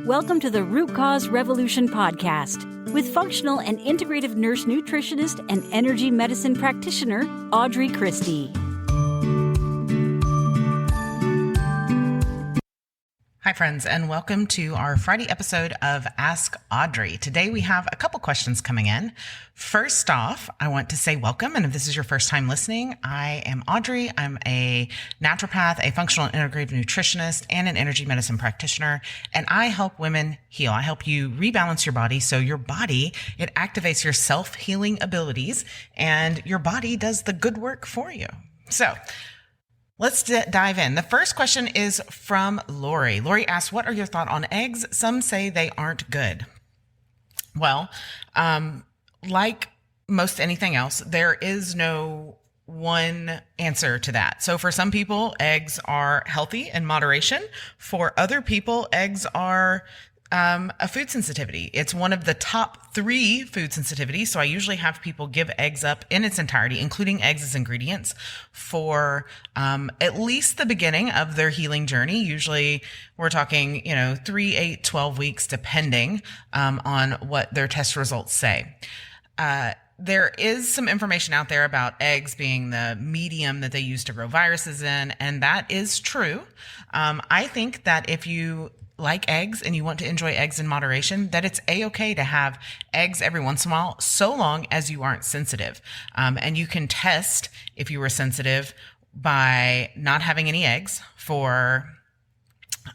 Welcome to the Root Cause Revolution podcast with functional and integrative nurse nutritionist and energy medicine practitioner, Audrey Christie. Hi, friends, and welcome to our Friday episode of Ask Audrey. Today, we have a couple questions coming in. First off, I want to say welcome, and if this is your first time listening, I am Audrey. I'm a naturopath, a functional and integrative nutritionist, and an energy medicine practitioner, and I help women heal. I help you rebalance your body so your body, it activates your self-healing abilities, and your body does the good work for you. So, let's dive in. The first question is from Lori. Lori asks, what are your thoughts on eggs? Some say they aren't good. Well, like most anything else, there is no one answer to that. So for some people, eggs are healthy in moderation. For other people, eggs are a food sensitivity. It's one of the top 3 food sensitivities. So I usually have people give eggs up in its entirety, including eggs as ingredients, for at least the beginning of their healing journey. Usually we're talking, 3, 8, 12 weeks, depending on what their test results say. There is some information out there about eggs being the medium that they use to grow viruses in, and that is true. I think that if you like eggs and you want to enjoy eggs in moderation, that it's a-okay to have eggs every once in a while, so long as you aren't sensitive. And you can test if you were sensitive by not having any eggs for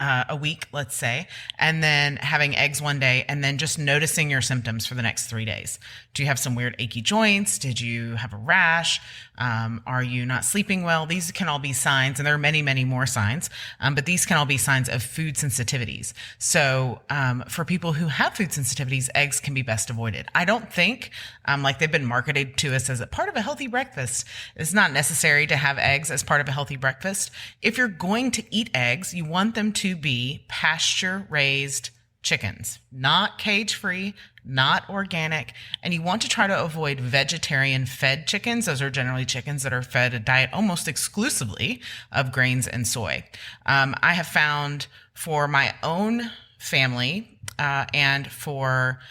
a week, let's say, and then having eggs one day and then just noticing your symptoms for the next 3 days. Do you have some weird achy joints? Did you have a rash? Are you not sleeping well? These can all be signs, and there are many, many more signs, but these can all be signs of food sensitivities. So for people who have food sensitivities, eggs can be best avoided. I don't think, like they've been marketed to us as a part of a healthy breakfast. It's not necessary to have eggs as part of a healthy breakfast. If you're going to eat eggs, you want them to be pasture-raised chickens, not cage-free, not organic, and you want to try to avoid vegetarian-fed chickens. Those are generally chickens that are fed a diet almost exclusively of grains and soy. I have found for my own family and for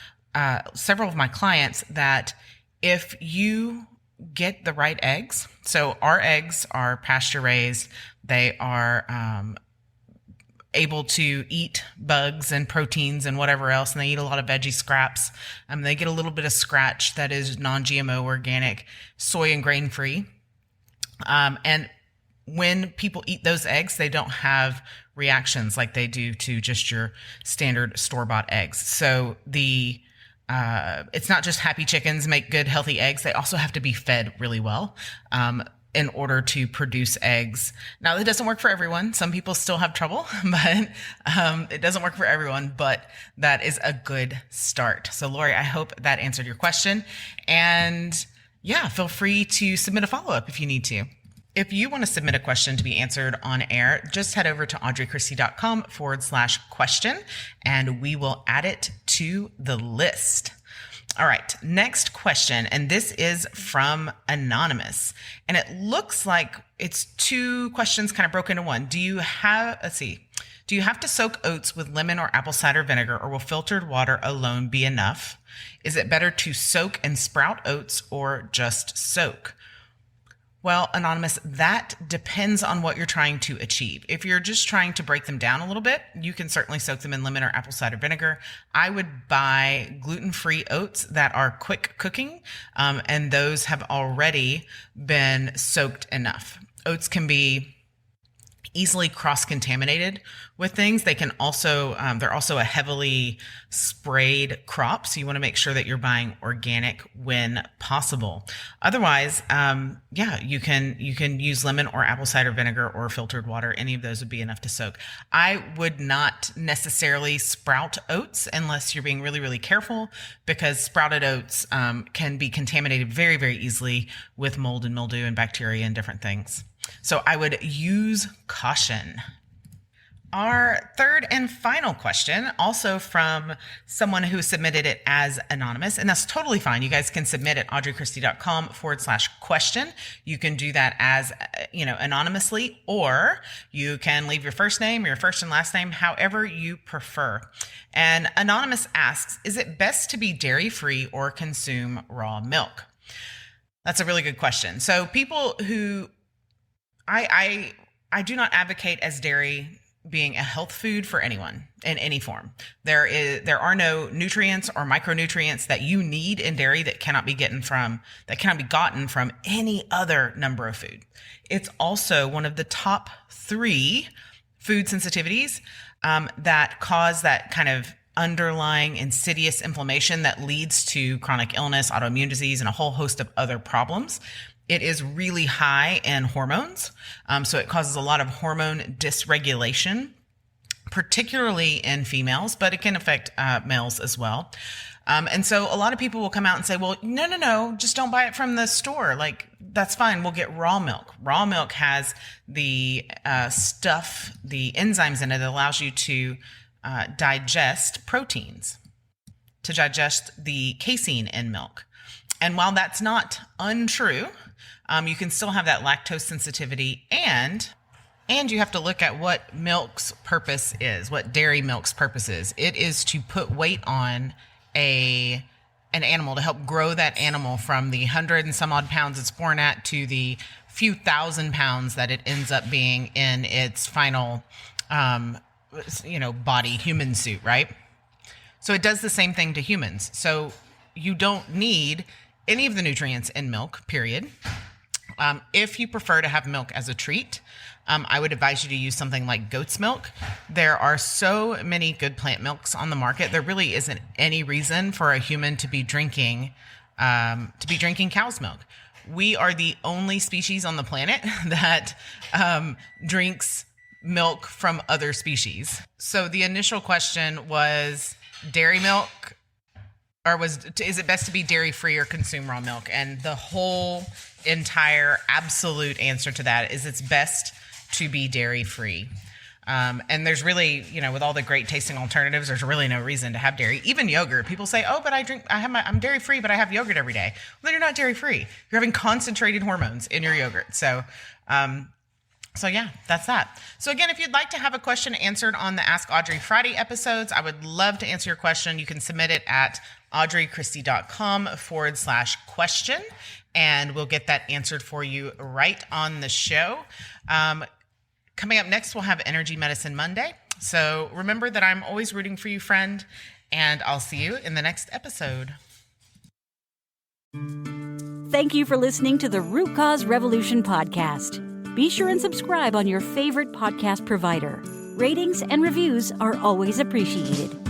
several of my clients that if you get the right eggs, so our eggs are pasture-raised, they are able to eat bugs and proteins and whatever else, and they eat a lot of veggie scraps. They get a little bit of scratch that is non-GMO, organic, soy and grain-free. And when people eat those eggs, they don't have reactions like they do to just your standard store-bought eggs. So it's not just happy chickens make good, healthy eggs. They also have to be fed really well in order to produce eggs. Now, that doesn't work for everyone. Some people still have trouble, but it doesn't work for everyone, but that is a good start. So, Lori, I hope that answered your question. And yeah, feel free to submit a follow-up if you need to. If you want to submit a question to be answered on air, just head over to audreychristie.com/question, and we will add it to the list. All right, next question, and this is from Anonymous, and it looks like it's 2 questions kind of broken into one. Do you have to soak oats with lemon or apple cider vinegar, or will filtered water alone be enough? Is it better to soak and sprout oats or just soak? Well, Anonymous, that depends on what you're trying to achieve. If you're just trying to break them down a little bit, you can certainly soak them in lemon or apple cider vinegar. I would buy gluten-free oats that are quick cooking, and those have already been soaked enough. Oats can be easily cross-contaminated with things. They can also, they're also a heavily sprayed crop. So you want to make sure that you're buying organic when possible. Otherwise, you can use lemon or apple cider vinegar or filtered water. Any of those would be enough to soak. I would not necessarily sprout oats unless you're being really, really careful, because sprouted oats can be contaminated very, very easily with mold and mildew and bacteria and different things. So I would use caution. Our third and final question, also from someone who submitted it as anonymous, and that's totally fine. You guys can submit at audreychristie.com/question. You can do that as, anonymously, or you can leave your first name, your first and last name, however you prefer. And Anonymous asks, is it best to be dairy-free or consume raw milk? That's a really good question. So people who, I do not advocate as dairy being a health food for anyone in any form. There are no nutrients or micronutrients that you need in dairy that cannot be gotten from any other number of food. It's also one of the top 3 food sensitivities that cause that kind of underlying insidious inflammation that leads to chronic illness, autoimmune disease, and a whole host of other problems. It is really high in hormones, so it causes a lot of hormone dysregulation, particularly in females, but it can affect males as well. And so a lot of people will come out and say, well, no, just don't buy it from the store. Like, that's fine. We'll get raw milk. Raw milk has the the enzymes in it that allows you to digest proteins, to digest the casein in milk. And while that's not untrue, you can still have that lactose sensitivity, and you have to look at what milk's purpose is, what dairy milk's purpose is. It is to put weight on an animal, to help grow that animal from the 100 and some odd pounds it's born at to the few thousand pounds that it ends up being in its final, body, human suit, right? So it does the same thing to humans. So you don't need any of the nutrients in milk, period. If you prefer to have milk as a treat, I would advise you to use something like goat's milk. There are so many good plant milks on the market. There really isn't any reason for a human to be drinking cow's milk. We are the only species on the planet that drinks milk from other species. So the initial question was dairy milk, or is it best to be dairy-free or consume raw milk? And the whole entire absolute answer to that is it's best to be dairy-free. And there's really, with all the great tasting alternatives, there's really no reason to have dairy. Even yogurt. People say, oh, but I'm dairy-free, but I have yogurt every day. Well, then you're not dairy-free. You're having concentrated hormones in your yogurt. So yeah, that's that. So again, if you'd like to have a question answered on the Ask Audrey Friday episodes, I would love to answer your question. You can submit it at audreychristie.com/question, and we'll get that answered for you right on the show. Coming up next, we'll have Energy Medicine Monday. So remember that I'm always rooting for you, friend, and I'll see you in the next episode. Thank you for listening to the Root Cause Revolution podcast. Be sure and subscribe on your favorite podcast provider. Ratings and reviews are always appreciated.